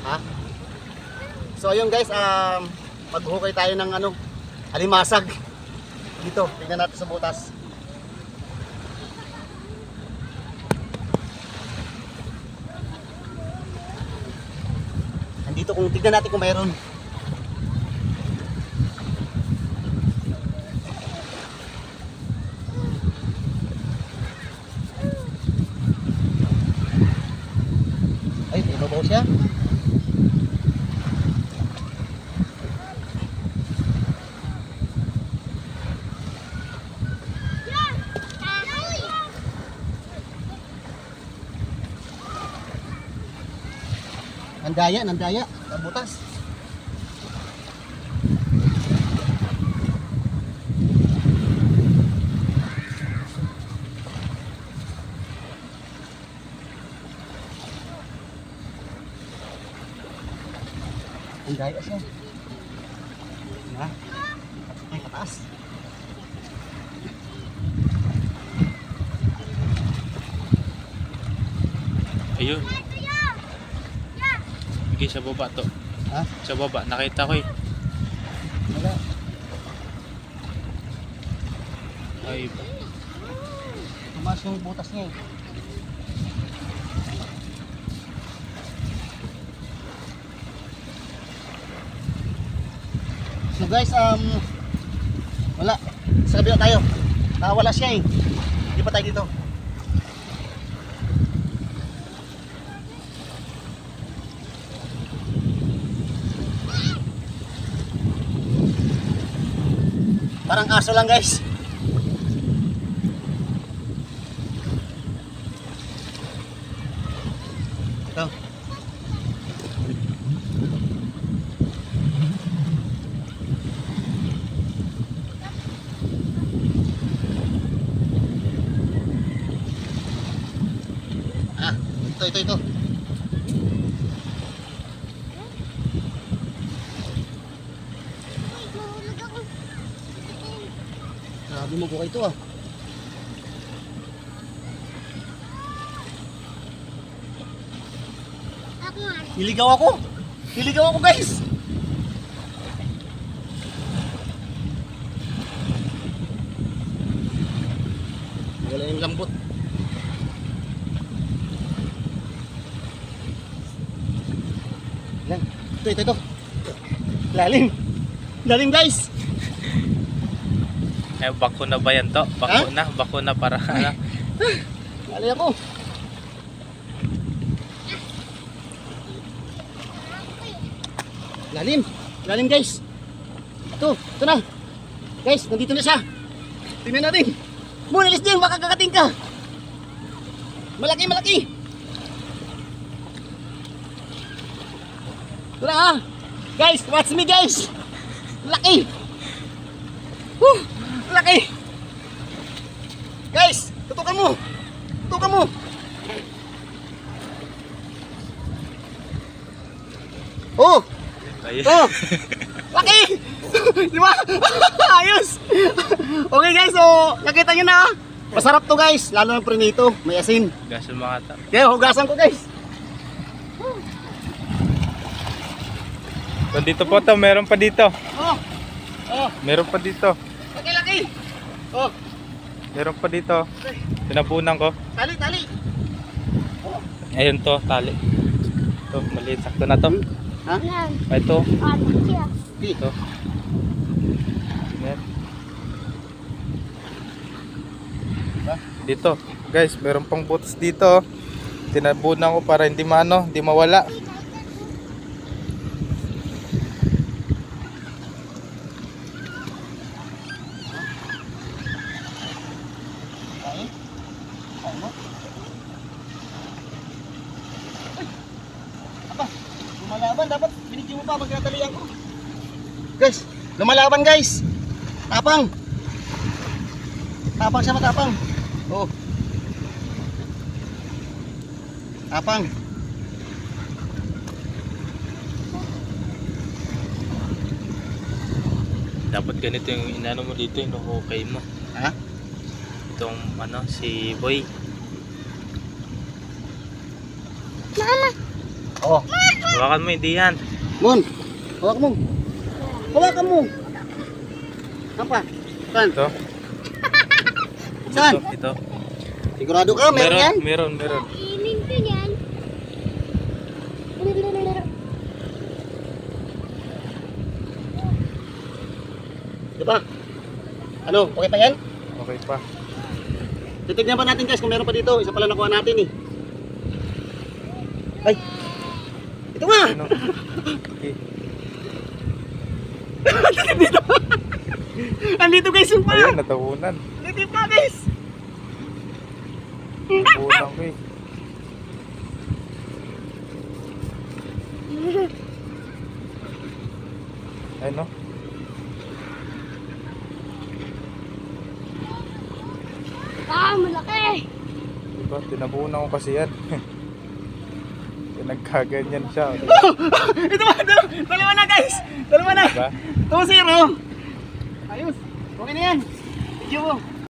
Ha? So ayun guys, maghukay tayo ng ano, alimasag. Dito, tingnan natin sa butas. Andito, kung tignan natin kung mayroon. Ay, ibabaw siya. Nandaya, butas. Nandaya siya. Ha? Ay, pataas. Ayun. Sige, sa baba to. Ha? Sa baba, nakita ko eh. Wala. Ay, Tumaas yung butas niya eh. So guys, wala. Sa kabila tayo. Nakawala siya eh. Hindi pa tayo dito. Parang aso lang guys. Ito. Ito. Grabe mo buka ito ah. Niligaw ako guys. Wala yung lambot. Yan. Ito. Lalim guys. eh, bako na ba yan to? Bako na para ano? Alay ako. Lalim guys. Ito na. Guys, nandito na siya. Tingnan natin. Bunalis din, makakakating ka. Malaki. Ito na ha. Guys, watch me guys. Laki. Laki. Guys, tutukan mo. Oh. Ayun. Oh. Laki. Di ba? Ayos. Okay guys, so nakita nyo na. Masarap to guys, lalo ng prinito, may asin. Gaso mga ta. Kaya hugasan ko guys. Dito po to, meron pa dito. Oh, Meron pa dito. laki. Oh, Meron pa dito. Tinapunan ko. tali. Ayun to, tali. Ito, maliit. Sakto na to. Ha? Ito. Di. Ito. Yan. Dito. Guys, meron pang butas dito. Tinabunan ko para hindi mawala. Lumalaban, dapat binigyan mo pa pag tinatalian ko. Guys, lumalaban guys. Tapang siya, matapang. Oh. Tapang. Dapat ganito yung inano mo dito, yung hukay mo. Ha? Itong si Boy. Oh. Mama! Hawakan mo, hindi yan. Mon, hawak mo. Hawakan mo. Saan pa? Saan? Ito. Saan? Ito. Sigurado ka, meron yan? Meron. Kainin ko yan. Di ba? Ano, okay pa yan? Okay pa. Titignan pa natin guys kung meron pa dito. Isa pala nakuha natin eh. Ay! Ito nga! Ano? Okay. Andito guys yung pa! Ayun, natabunan. Dito yung pa guys! Natabunan ko eh. Ayun no? Malaki. Diba? Tinabunan ko kasi yan. Nagkaganyan siya. Ito ba? Dalawa na guys! Dalawa na! Diba? 2-0! Ayos! Okay na yan! Video mo!